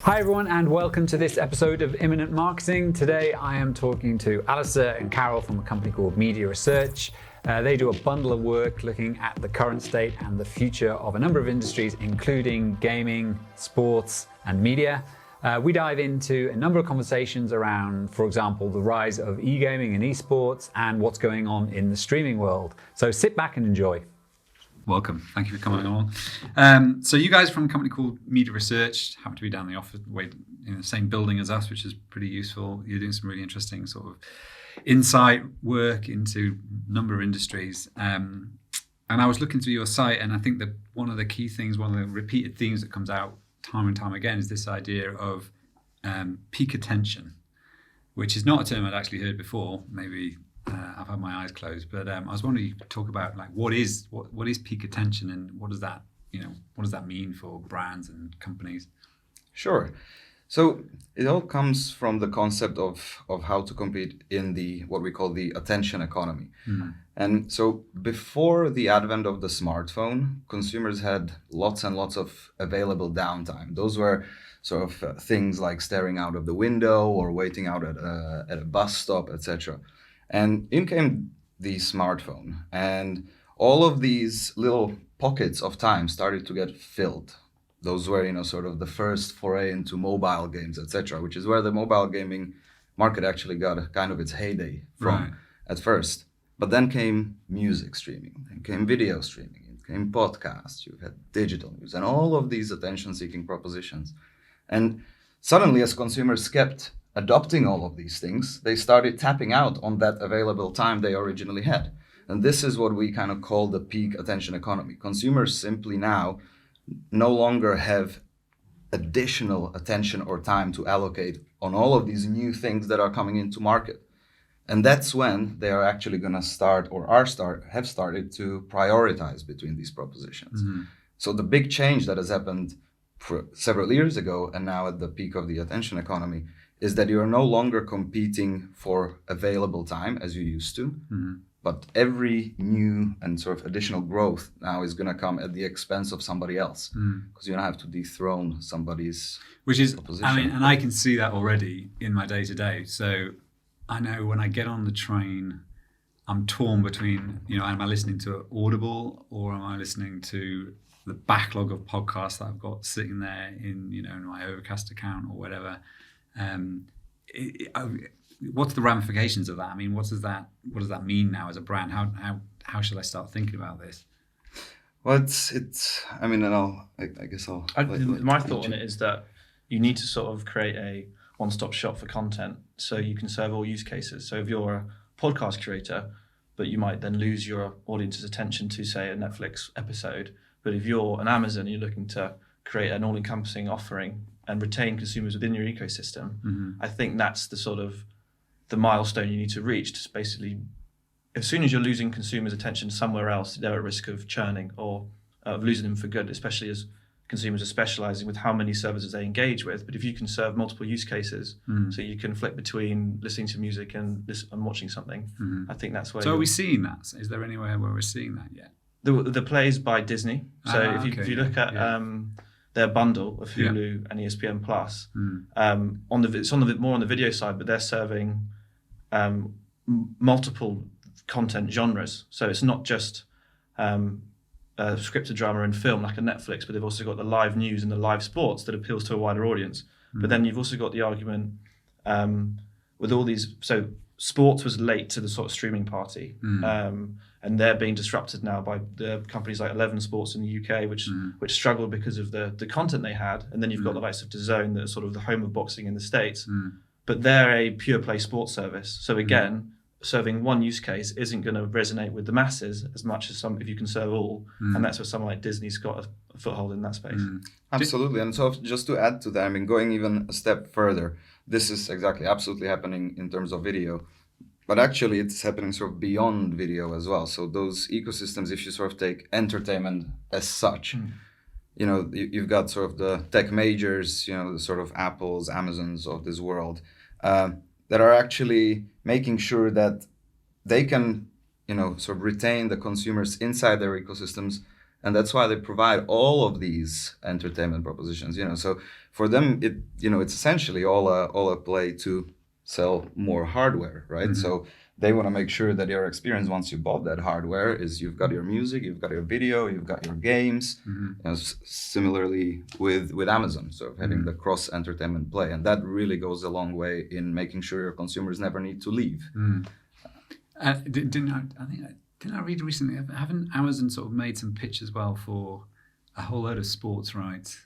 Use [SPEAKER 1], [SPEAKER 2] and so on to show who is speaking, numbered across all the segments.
[SPEAKER 1] Hi everyone and welcome to this episode of Imminent Marketing. Today I am talking to Alistair and Karol from a company called Media Research. They do a bundle of work looking at the current state and the future of a number of industries, including gaming, sports and media. We dive into a number of conversations around, for example, the rise of eGaming and eSports and what's going on in the streaming world. So sit back and enjoy. Welcome. Thank you for coming along. So you guys from a company called Media Research happen to be down the office, in the same building as us, which is pretty useful. You're doing some really interesting sort of insight work into a number of industries. And I was looking through your site, and I think that one of the key things, one of the repeated themes that comes out time and time again is this idea of peak attention, which is not a term I'd actually heard before. Maybe I've had my eyes closed, but I was wondering if you could talk about like what is peak attention, and what does that mean for brands and companies?
[SPEAKER 2] Sure. So it all comes from the concept of how to compete in the what we call the attention economy. Mm-hmm. And so before the advent of the smartphone, consumers had lots and lots of available downtime. Those were sort of things like staring out of the window or waiting out at a bus stop, etc. And in came the smartphone, and all of these little pockets of time started to get filled. Those were, sort of the first foray into mobile games, etc., which is where the mobile gaming market actually got kind of its heyday from at first. But then came music streaming, then came video streaming, it came podcasts, you had digital news, and all of these attention-seeking propositions. And suddenly, as consumers kept adopting all of these things, they started tapping out on that available time they originally had. And this is what we kind of call the peak attention economy. Consumers simply now no longer have additional attention or time to allocate on all of these new things that are coming into market. And that's when they are actually going to have started to prioritize between these propositions. Mm-hmm. So the big change that has happened for several years ago and now at the peak of the attention economy is that you are no longer competing for available time as you used to, mm-hmm. but every new and sort of additional growth now is going to come at the expense of somebody else, because you don't have to dethrone somebody's proposition.
[SPEAKER 1] I mean, and I can see that already in my day-to-day. So I know when I get on the train, I'm torn between, am I listening to Audible or am I listening to the backlog of podcasts that I've got sitting there in my Overcast account or whatever. What's the ramifications of that? I mean, what does that mean now as a brand? How should I start thinking about this?
[SPEAKER 2] Well, it's. I mean, I guess I'll.
[SPEAKER 3] My thought on it is that you need to sort of create a one-stop shop for content, so you can serve all use cases. So if you're a podcast creator, but you might then lose your audience's attention to, say, a Netflix episode. But if you're an Amazon, you're looking to create an all-encompassing offering and retain consumers within your ecosystem, mm-hmm. I think that's the sort of the milestone you need to reach. To basically, as soon as you're losing consumers' attention somewhere else, they're at risk of churning or of losing them for good, especially as consumers are specializing with how many services they engage with. But if you can serve multiple use cases, so you can flip between listening to music and watching something, mm-hmm. I think that's where.
[SPEAKER 1] So are we seeing that? Is there anywhere where we're seeing that yet?
[SPEAKER 3] The plays by Disney. So if you look at their bundle of Hulu and ESPN Plus, it's more on the video side, but they're serving multiple content genres. So it's not just scripted drama and film like a Netflix, but they've also got the live news and the live sports that appeals to a wider audience. But then you've also got the argument with all these. So sports was late to the sort of streaming party. And they're being disrupted now by the companies like 11 Sports in the UK, which struggled because of the content they had. And then you've got the likes of DAZN, that are sort of the home of boxing in the States. But they're a pure play sports service. So again, serving one use case isn't going to resonate with the masses as much as if you can serve all. And that's where someone like Disney's got a foothold in that space.
[SPEAKER 2] Absolutely. And so just to add to that, I mean, going even a step further, this is absolutely happening in terms of video. But actually, it's happening sort of beyond video as well. So those ecosystems, if you sort of take entertainment as such, you've got sort of the tech majors, the sort of Apples, Amazons of this world, that are actually making sure that they can, sort of retain the consumers inside their ecosystems And that's why they provide all of these entertainment propositions. So for them, it's essentially all a play to sell more hardware, right? So they want to make sure that your experience once you bought that hardware is you've got your music, you've got your video, you've got your games. Similarly with Amazon, so having the cross entertainment play, and that really goes a long way in making sure your consumers never need to leave.
[SPEAKER 1] Didn't I read recently? Haven't Amazon sort of made some pitch as well for a whole load of sports rights?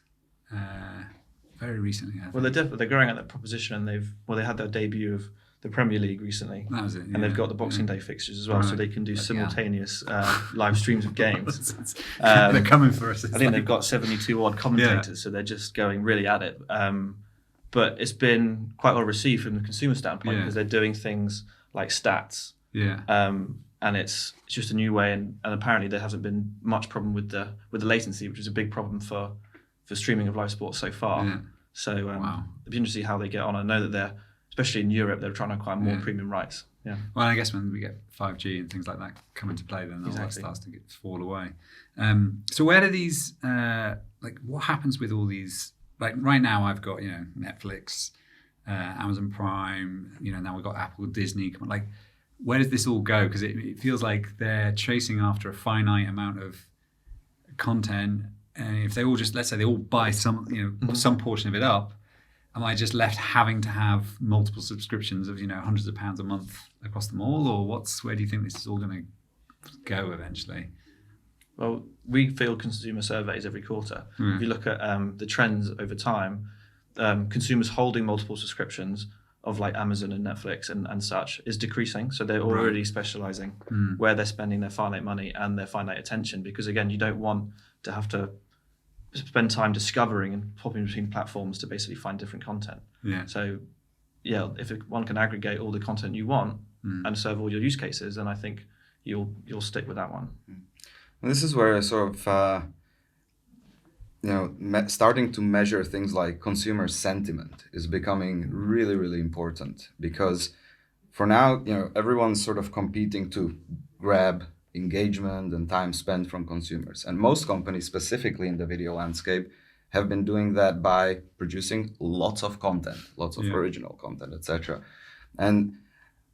[SPEAKER 1] Very recently, I think.
[SPEAKER 3] Well, they're growing out that proposition, and they had their debut of the Premier League recently.
[SPEAKER 1] That was it. Yeah.
[SPEAKER 3] And they've got the Boxing Day fixtures as well, so they can do simultaneous live streams of games.
[SPEAKER 1] They're coming for us.
[SPEAKER 3] I think they've got 72 odd commentators, so they're just going really at it. But it's been quite well received from the consumer standpoint because they're doing things like stats.
[SPEAKER 1] Yeah.
[SPEAKER 3] And it's just a new way, and apparently there hasn't been much problem with the latency, which is a big problem for streaming of live sports so far.
[SPEAKER 1] Yeah.
[SPEAKER 3] So it'd be interesting to see how they get on. I know that they're, especially in Europe, they're trying to acquire more premium rights. Yeah.
[SPEAKER 1] Well, I guess when we get 5G and things like that come into play, then all that starts to fall away. So where do these, what happens with all these? Like right now, I've got Netflix, Amazon Prime. Now we've got Apple, Disney. Like, where does this all go? Because it feels like they're chasing after a finite amount of content, and if they all let's say they all buy some portion of it up, am I just left having to have multiple subscriptions of hundreds of pounds a month across them all, or where do you think this is all going to go eventually?
[SPEAKER 3] Well, we field consumer surveys every quarter. If you look at the trends over time, consumers holding multiple subscriptions of like Amazon and Netflix and such is decreasing. So they're already specializing where they're spending their finite money and their finite attention, because again, you don't want to have to spend time discovering and popping between platforms to basically find different content.
[SPEAKER 1] Yeah.
[SPEAKER 3] So if one can aggregate all the content you want and serve all your use cases, then I think you'll stick with that one.
[SPEAKER 2] And this is where sort of starting to measure things like consumer sentiment is becoming really, really important, because for now, everyone's sort of competing to grab engagement and time spent from consumers. And most companies, specifically in the video landscape, have been doing that by producing lots of content, lots of original content, etc. And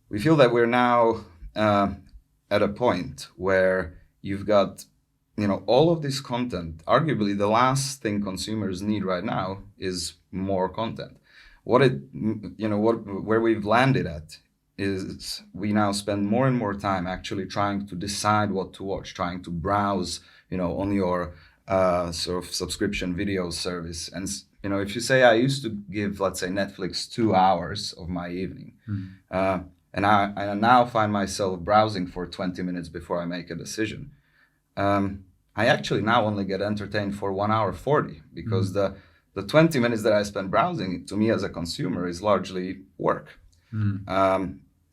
[SPEAKER 2] we feel that we're now at a point where you've got all of this content. Arguably, the last thing consumers need right now is more content. Where we've landed at is we now spend more and more time actually trying to decide what to watch, trying to browse, on your sort of subscription video service. And if you say I used to give, let's say, Netflix 2 hours of my evening, and I now find myself browsing for 20 minutes before I make a decision. I actually now only get entertained for 1 hour 40, because the 20 minutes that I spend browsing, to me as a consumer, is largely work.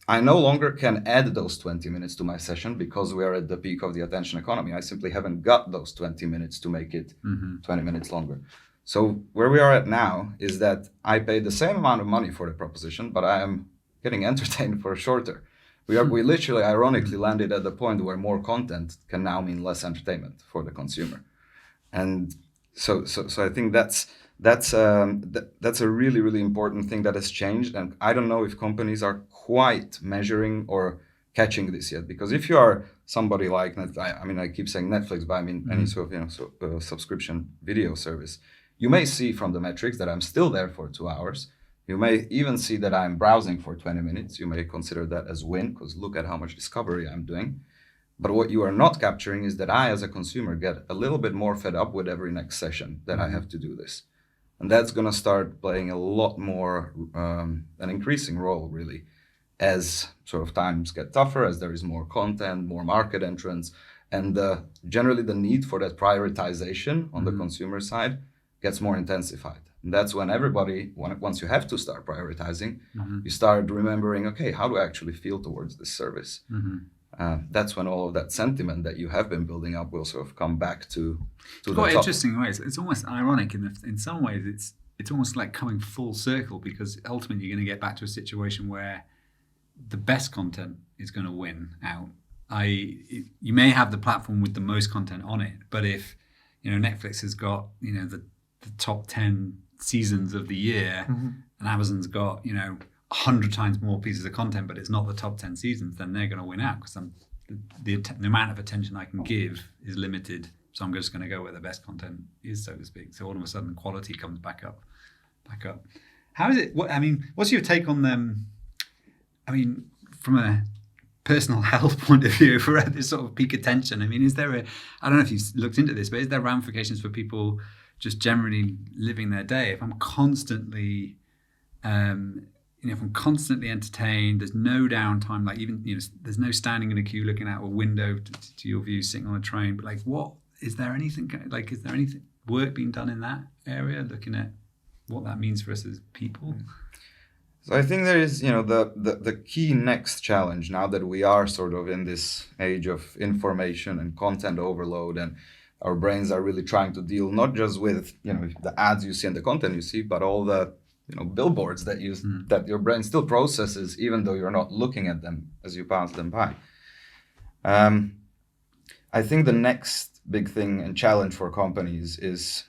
[SPEAKER 2] I no longer can add those 20 minutes to my session because we are at the peak of the attention economy. I simply haven't got those 20 minutes to make it 20 minutes longer. So where we are at now is that I pay the same amount of money for the proposition, but I am getting entertained for shorter. We literally, ironically, landed at the point where more content can now mean less entertainment for the consumer, and so I think that's a really, really important thing that has changed. And I don't know if companies are quite measuring or catching this yet, because if you are somebody like I keep saying Netflix, but I mean any sort of subscription video service, you may see from the metrics that I'm still there for 2 hours. You may even see that I'm browsing for 20 minutes. You may consider that as win, because look at how much discovery I'm doing. But what you are not capturing is that I, as a consumer, get a little bit more fed up with every next session that I have to do this. And that's going to start playing a lot more, an increasing role, really, as sort of times get tougher, as there is more content, more market entrants, and generally the need for that prioritization on the consumer side gets more intensified. And that's when everybody, once you have to start prioritizing, you start remembering, okay, how do I actually feel towards this service? That's when all of that sentiment that you have been building up will sort of come back to the top.
[SPEAKER 1] Quite interesting ways. It's almost ironic in some ways. It's almost like coming full circle, because ultimately you're going to get back to a situation where the best content is going to win out, you may have the platform with the most content on it, but if Netflix has got the top 10 seasons of the year, and Amazon's got 100 times more pieces of content, but it's not the top 10 seasons, then they're going to win out because the amount of attention I can give is limited. So I'm just going to go where the best content is, so to speak. So all of a sudden, quality comes back up. How is it? What's your take on them? From a personal health point of view, for this sort of peak attention. Is there I don't know if you've looked into this, but is there ramifications for people just generally living their day? If I'm constantly, if I'm constantly entertained, there's no downtime. Like even there's no standing in a queue looking out a window to your view, sitting on a train. But what is there anything work being done in that area, looking at what that means for us as people?
[SPEAKER 2] So I think there is, the key next challenge now that we are sort of in this age of information and content overload, and our brains are really trying to deal not just with, the ads you see and the content you see, but all the, billboards that that your brain still processes, even though you're not looking at them as you pass them by. I think the next big thing and challenge for companies is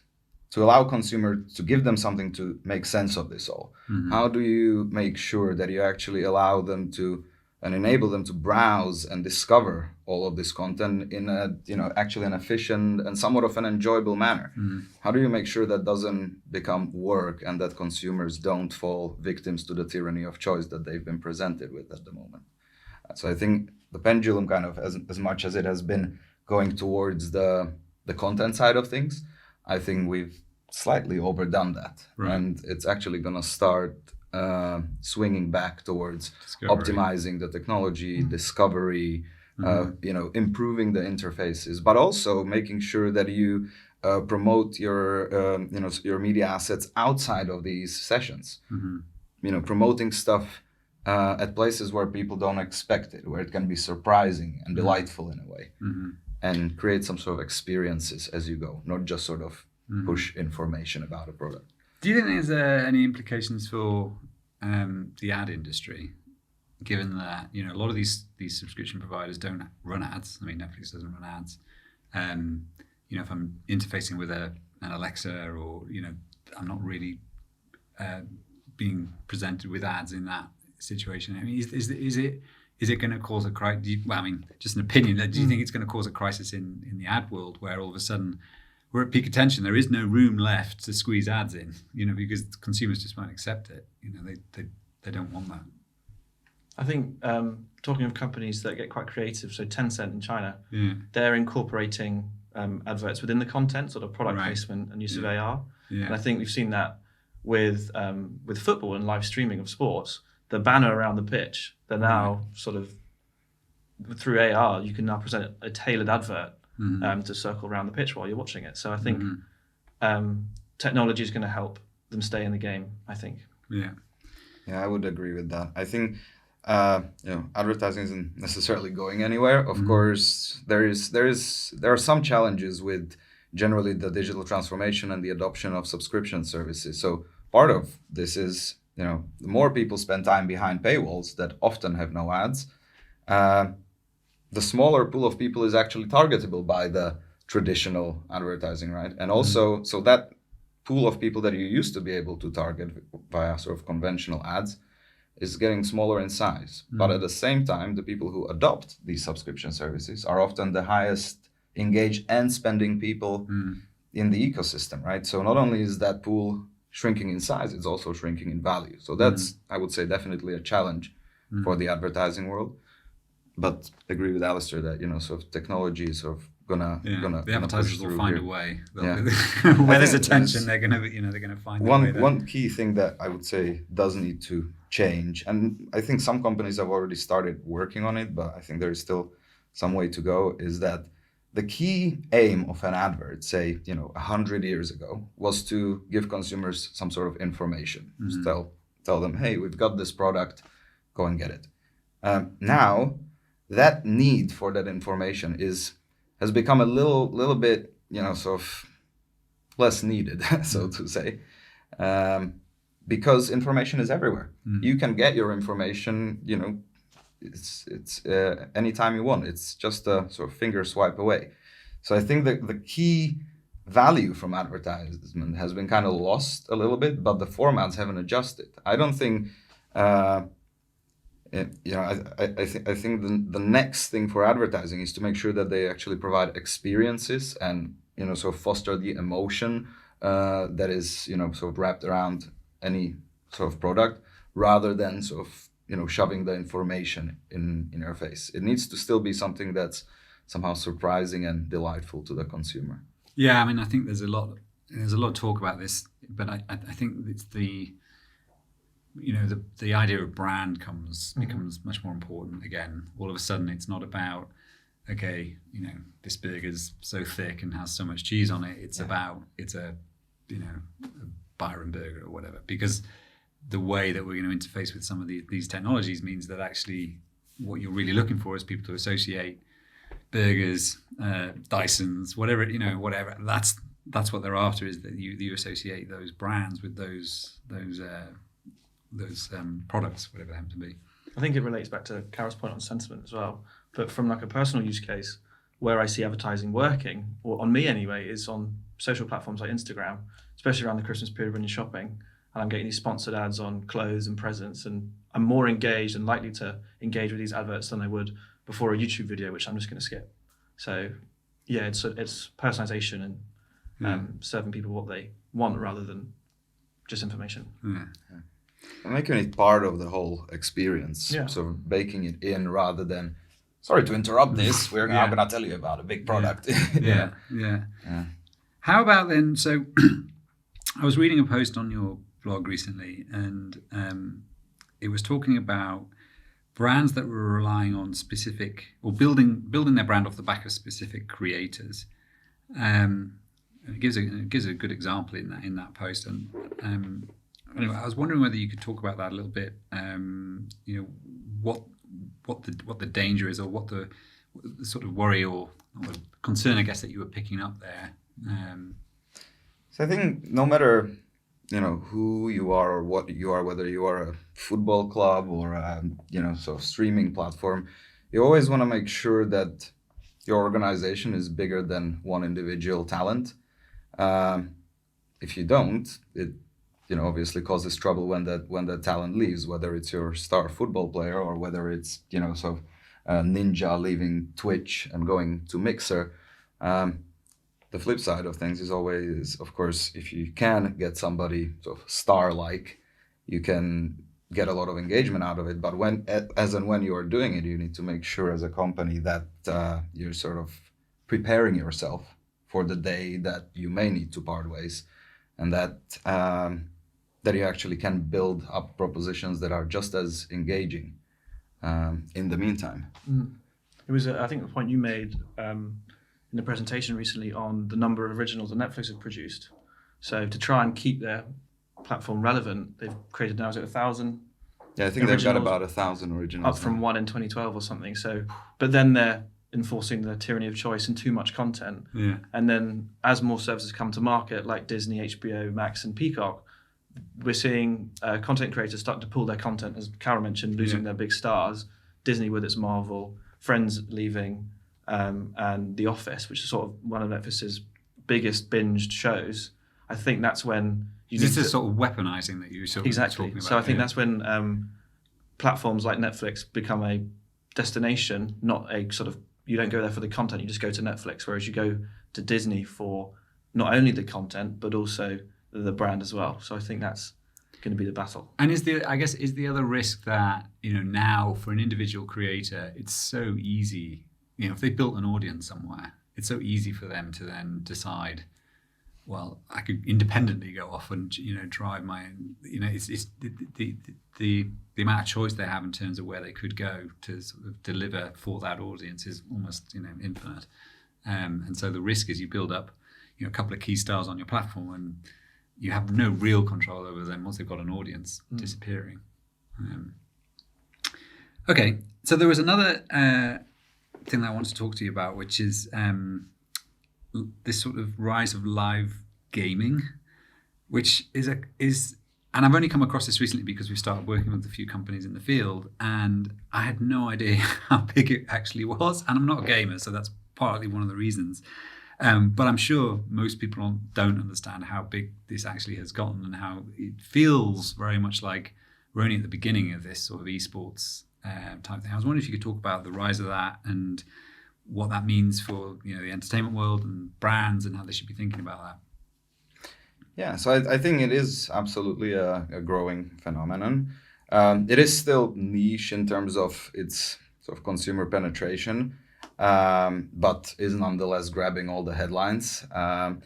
[SPEAKER 2] to allow consumers to give them something to make sense of this all. How do you make sure that you actually allow them to and enable them to browse and discover all of this content in actually an efficient and somewhat of an enjoyable manner? How do you make sure that doesn't become work and that consumers don't fall victims to the tyranny of choice that they've been presented with at the moment? So I think the pendulum kind of, as much as it has been going towards the content side of things, I think we've slightly overdone that. Right. And it's actually going to start swinging back towards optimizing the technology, discovery, improving the interfaces, but also making sure that you promote your media assets outside of these sessions. Promoting stuff at places where people don't expect it, where it can be surprising and delightful in a way, and create some sort of experiences as you go, not just sort of push information about a product.
[SPEAKER 1] Do you think there's any implications for the ad industry, given that a lot of these subscription providers don't run ads? Netflix doesn't run ads. If I'm interfacing with an Alexa, or I'm not really being presented with ads in that situation. Is it going to cause a crisis? Just an opinion. Do you think it's going to cause a crisis in the ad world, where all of a sudden we're at peak attention, there is no room left to squeeze ads in, because consumers just won't accept it. They don't want that.
[SPEAKER 3] I think talking of companies that get quite creative, so Tencent in China, they're incorporating adverts within the content, sort of product placement and use of AR. And I think we've seen that with football and live streaming of sports. The banner around the pitch, they're now sort of, through AR, you can now present a tailored advert to circle around the pitch while you're watching it. So I think technology is going to help them stay in the game, I think.
[SPEAKER 2] Yeah, I would agree with that. I think advertising isn't necessarily going anywhere. Of course, there are some challenges with generally the digital transformation and the adoption of subscription services. So part of this is, the more people spend time behind paywalls that often have no ads, the smaller pool of people is actually targetable by the traditional advertising, right? And also, so that pool of people that you used to be able to target via sort of conventional ads is getting smaller in size. But at the same time, the people who adopt these subscription services are often the highest engaged and spending people in the ecosystem, right? So not only is that pool shrinking in size, it's also shrinking in value. So that's, I would say, definitely a challenge for the advertising world. But agree with Alistair that, sort of technology is sort of gonna
[SPEAKER 1] the advertisers will find a way. Where there's attention, they're gonna find a way.
[SPEAKER 2] One key thing that I would say does need to change, and I think some companies have already started working on it, but I think there is still some way to go, is that the key aim of an advert, say, 100 years ago, was to give consumers some sort of information. Just tell them, hey, we've got this product, go and get it. Now, that need for that information has become a little bit, sort of less needed, so to say, because information is everywhere. You can get your information, it's anytime you want. It's just a sort of finger swipe away. So I think that the key value from advertisement has been kind of lost a little bit, but the formats haven't adjusted. I don't think. I think the next thing for advertising is to make sure that they actually provide experiences and sort of foster the emotion that is sort of wrapped around any sort of product, rather than sort of shoving the information in your face. It needs to still be something that's somehow surprising and delightful to the consumer.
[SPEAKER 1] Yeah, I mean, I think there's a lot of talk about this, but I think it's the idea of brand becomes much more important again. All of a sudden, it's not about, okay, this burger's so thick and has so much cheese on it. It's about, it's a Byron burger or whatever, because the way that we're going to interface with some of these technologies means that actually what you're really looking for is people to associate burgers, Dysons, whatever, whatever. That's what they're after, is that you associate those brands with those products, whatever they happen to be.
[SPEAKER 3] I think it relates back to Karol's point on sentiment as well. But from like a personal use case, where I see advertising working, or on me anyway, is on social platforms like Instagram, especially around the Christmas period when you're shopping, and I'm getting these sponsored ads on clothes and presents, and I'm more engaged and likely to engage with these adverts than I would before a YouTube video, which I'm just going to skip. So yeah, it's personalization and serving people what they want rather than just information.
[SPEAKER 2] Yeah. And making it part of the whole experience,
[SPEAKER 3] Yeah.
[SPEAKER 2] so baking it in rather than, sorry to interrupt this, we're now going to tell you about a big product.
[SPEAKER 1] Yeah. How about then, so I was reading a post on your blog recently, and it was talking about brands that were relying on specific, or building their brand off the back of specific creators. It gives a good example in that post, and anyway, I was wondering whether you could talk about that a little bit. What the danger is, or what the sort of worry or concern, I guess, that you were picking up there.
[SPEAKER 2] So I think no matter who you are or what you are, whether you are a football club or a sort of streaming platform, you always want to make sure that your organization is bigger than one individual talent. If you don't, it obviously causes trouble when that talent leaves, whether it's your star football player or whether it's sort of Ninja leaving Twitch and going to Mixer. The flip side of things is always, of course, if you can get somebody sort of star-like, you can get a lot of engagement out of it. But when you are doing it, you need to make sure as a company that you're sort of preparing yourself for the day that you may need to part ways, and that you actually can build up propositions that are just as engaging in the meantime.
[SPEAKER 3] It was, I think, the point you made in the presentation recently on the number of originals that Netflix have produced. So to try and keep their platform relevant, they've created now, is it 1,000?
[SPEAKER 2] Yeah, I think they've got about 1,000 originals.
[SPEAKER 3] Up from one in 2012 or something. So, but then they're enforcing the tyranny of choice and too much content.
[SPEAKER 1] Yeah.
[SPEAKER 3] And then as more services come to market, like Disney, HBO Max and Peacock, we're seeing content creators starting to pull their content, as Karol mentioned, losing their big stars. Disney with its Marvel, Friends leaving, and The Office, which is sort of one of Netflix's biggest binged shows. I think that's when
[SPEAKER 1] this is sort of weaponizing that you sort of talking about.
[SPEAKER 3] So I think that's when platforms like Netflix become a destination, not a sort of, you don't go there for the content, you just go to Netflix, whereas you go to Disney for not only the content but also the brand as well. So I think that's going to be the battle.
[SPEAKER 1] And is the other risk that now for an individual creator, it's so easy. If they built an audience somewhere, it's so easy for them to then decide, well, I could independently go off and drive my own. It's the amount of choice they have in terms of where they could go to sort of deliver for that audience is almost infinite. And so the risk is you build up a couple of key stars on your platform, and you have no real control over them once they've got an audience disappearing. Okay, so there was another thing that I want to talk to you about, which is this sort of rise of live gaming, which is And I've only come across this recently because we've started working with a few companies in the field, and I had no idea how big it actually was. And I'm not a gamer, so that's partly one of the reasons. But I'm sure most people don't understand how big this actually has gotten and how it feels very much like we're only at the beginning of this sort of esports type thing. I was wondering if you could talk about the rise of that and what that means for the entertainment world and brands and how they should be thinking about that.
[SPEAKER 2] Yeah, so I think it is absolutely a growing phenomenon. It is still niche in terms of its sort of consumer penetration, but is nonetheless grabbing all the headlines. I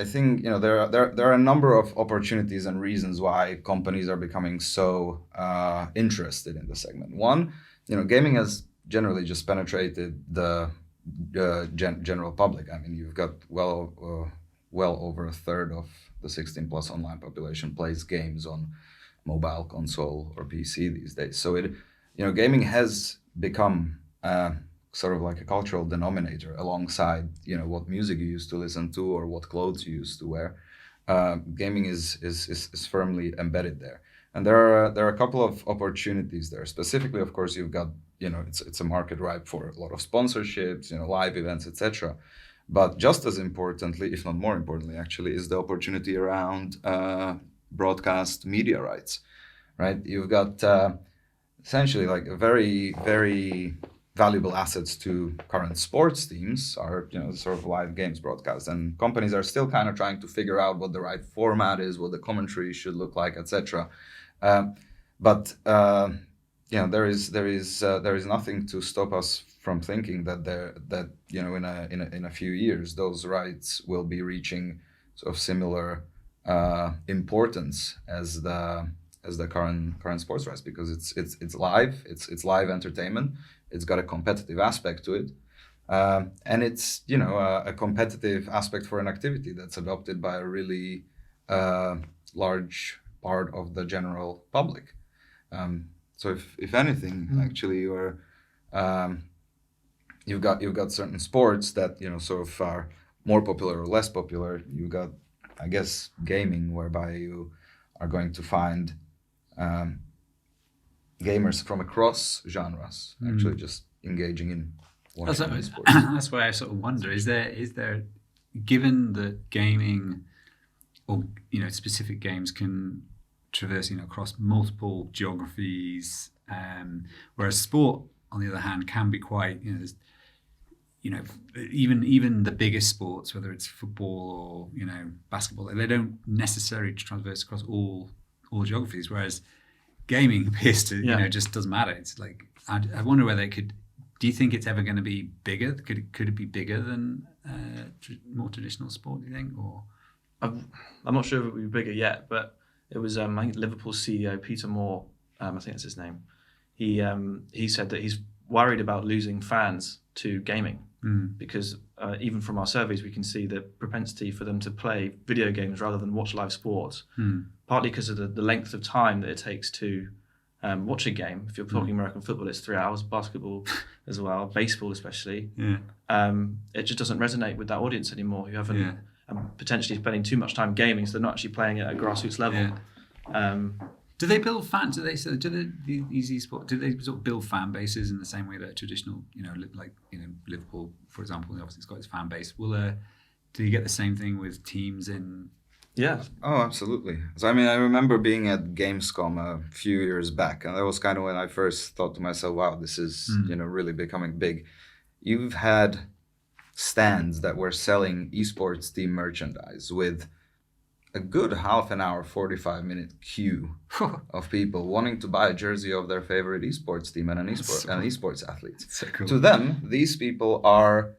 [SPEAKER 2] think there are a number of opportunities and reasons why companies are becoming so interested in the segment. One, gaming has generally just penetrated the general public. I mean, you've got well over a third of the 16 plus online population plays games on mobile, console, or PC these days. So gaming has become sort of like a cultural denominator alongside what music you used to listen to or what clothes you used to wear. Gaming is firmly embedded there, and there are a couple of opportunities there. Specifically, of course, you've got it's a market ripe for a lot of sponsorships, live events, etc. But just as importantly, if not more importantly, actually, is the opportunity around broadcast media rights, right? You've got essentially like a very, very valuable assets to current sports teams are, sort of live games broadcast. And companies are still kind of trying to figure out what the right format is, what the commentary should look like, etc. But there is nothing to stop us from thinking that in a few years those rights will be reaching sort of similar importance as the current sports rights, because it's live, it's live entertainment, it's got a competitive aspect to it, and it's a competitive aspect for an activity that's adopted by a really large part of the general public. So if anything, actually, you've got certain sports that sort of are more popular or less popular. You've got, I guess, gaming, whereby you are going to find gamers from across genres actually just engaging in watching sports.
[SPEAKER 1] That's why I sort of wonder: is there, given that gaming or specific games can traverse across multiple geographies, whereas sport, on the other hand, can be quite even the biggest sports, whether it's football or basketball, they don't necessarily traverse across all geographies, whereas gaming appears to just doesn't matter. It's like I wonder whether it could. Do you think it's ever going to be bigger? Could it be bigger than more traditional sport? Do you think? Or
[SPEAKER 3] I'm not sure if it would be bigger yet, but it was I think Liverpool CEO Peter Moore, I think that's his name. He said that he's worried about losing fans to gaming because even from our surveys we can see the propensity for them to play video games rather than watch live sports. Partly because of the length of time that it takes to watch a game. If you're talking American football, it's 3 hours. Basketball as well, baseball especially. It just doesn't resonate with that audience anymore, who haven't potentially spending too much time gaming, so they're not actually playing at a grassroots level.
[SPEAKER 1] Do they build fans? These eSports, do they sort of build fan bases in the same way that traditional, Liverpool, for example, obviously it's got its fan base. Do you get the same thing with teams in?
[SPEAKER 3] Yeah.
[SPEAKER 2] Oh, absolutely. So I remember being at Gamescom a few years back, and that was kind of when I first thought to myself, "Wow, this is really becoming big." You've had stands that were selling esports team merchandise with a good half an hour, 45-minute queue of people wanting to buy a jersey of their favorite esports team and an esports athlete.
[SPEAKER 1] So cool.
[SPEAKER 2] To them, these people are,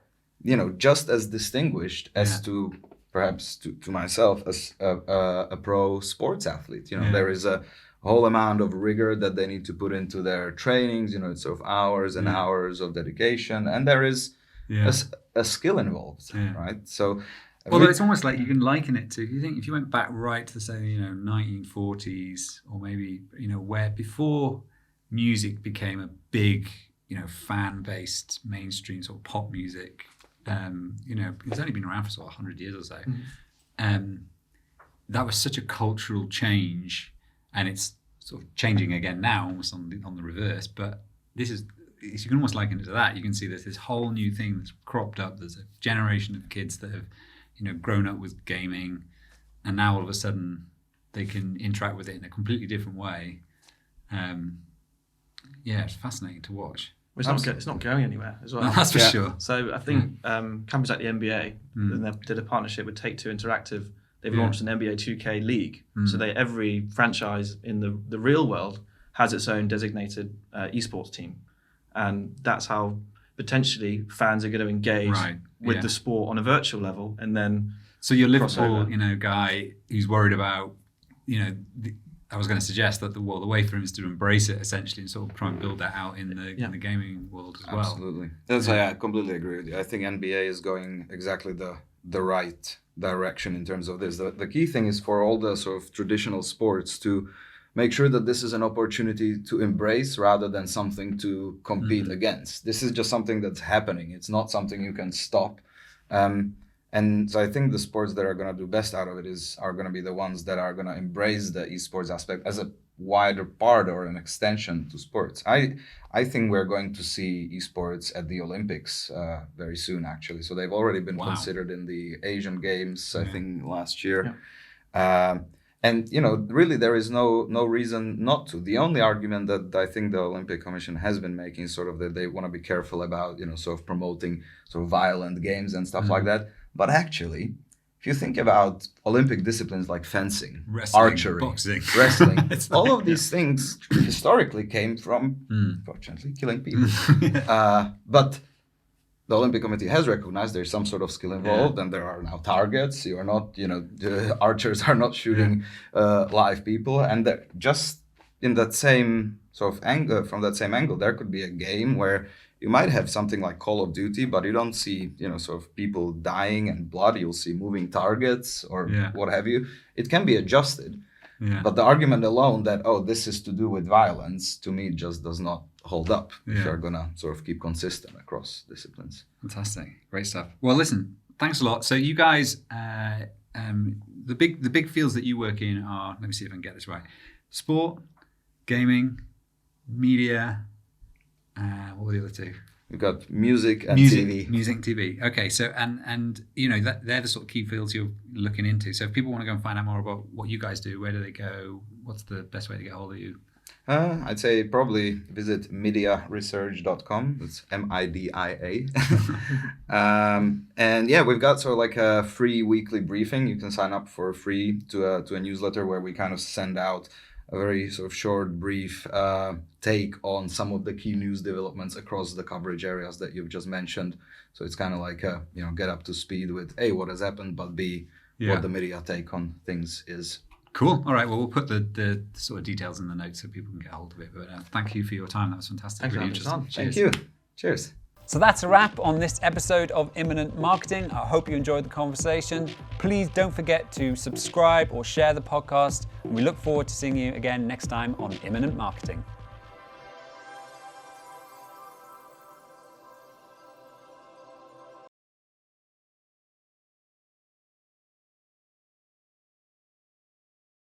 [SPEAKER 2] just as distinguished as to perhaps to myself as a pro sports athlete. There is a whole amount of rigor that they need to put into their trainings. It's sort of hours and hours of dedication, and there is a skill involved, right? So.
[SPEAKER 1] Well, it's almost like you can liken it to, if you went back right to, say, 1940s, or maybe, where before music became a big, fan-based mainstream sort of pop music, it's only been around for sort of 100 years or so. that was such a cultural change, and it's sort of changing again now, almost on the reverse. But you can almost liken it to that. You can see there's this whole new thing that's cropped up. There's a generation of kids that have, grown up with gaming, and now all of a sudden they can interact with it in a completely different way. It's fascinating to watch.
[SPEAKER 3] It's not going anywhere as well.
[SPEAKER 1] That's for sure.
[SPEAKER 3] So I think companies like the NBA, then they did a partnership with Take-Two Interactive. They've launched an NBA 2K league. So every franchise in the real world has its own designated eSports team. And that's how potentially fans are going to engage with the sport on a virtual level. And then
[SPEAKER 1] so your Liverpool, guy who's worried about, I was going to suggest that the way for him is to embrace it essentially and sort of try and build that out in the gaming world as well.
[SPEAKER 2] Absolutely. I completely agree with you. I think NBA is going exactly the right direction in terms of this. The key thing is for all the sort of traditional sports to make sure that this is an opportunity to embrace rather than something to compete against. This is just something that's happening. It's not something you can stop. And so I think the sports that are going to do best out of it are going to be the ones that are going to embrace the esports aspect as a wider part or an extension to sports. I think we're going to see esports at the Olympics very soon, actually. So they've already been considered in the Asian Games, I think, last year. Yeah. And, really there is no reason not to. The only argument that I think the Olympic Commission has been making is sort of that they want to be careful about, sort of promoting sort of violent games and stuff like that. But actually, if you think about Olympic disciplines like fencing,
[SPEAKER 1] wrestling,
[SPEAKER 2] archery,
[SPEAKER 1] boxing,
[SPEAKER 2] wrestling, all of these things historically came from, fortunately, killing people. But the Olympic Committee has recognized there's some sort of skill involved, and there are now targets. You are not, the archers are not shooting live people, and just in that same sort of angle, from that same angle, there could be a game where you might have something like Call of Duty, but you don't see, sort of people dying and blood. You'll see moving targets or what have you. It can be adjusted. Yeah. But the argument alone that, this is to do with violence, to me, just does not hold up if you're going to sort of keep consistent across disciplines.
[SPEAKER 1] Fantastic. Great stuff. Well, listen, thanks a lot. So you guys, the big fields that you work in are, let me see if I can get this right, sport, gaming, media, what were the other two?
[SPEAKER 2] We've got music and TV.
[SPEAKER 1] Music and TV. Okay, so and they're the sort of key fields you're looking into. So if people want to go and find out more about what you guys do, where do they go? What's the best way to get hold of you?
[SPEAKER 2] I'd say probably visit midiaresearch.com. It's MIDIA. And we've got sort of like a free weekly briefing. You can sign up for free to a newsletter where we kind of send out a very sort of short, brief take on some of the key news developments across the coverage areas that you've just mentioned. So it's kind of like, get up to speed with A, what has happened, but B, what the media take on things is.
[SPEAKER 1] Cool. All right. Well, we'll put the sort of details in the notes so people can get hold of it. But thank you for your time. That was fantastic.
[SPEAKER 3] Thanks,
[SPEAKER 1] really interesting.
[SPEAKER 2] Thank you. Cheers.
[SPEAKER 1] So that's a wrap on this episode of Imminent Marketing. I hope you enjoyed the conversation. Please don't forget to subscribe or share the podcast. And we look forward to seeing you again next time on Imminent Marketing.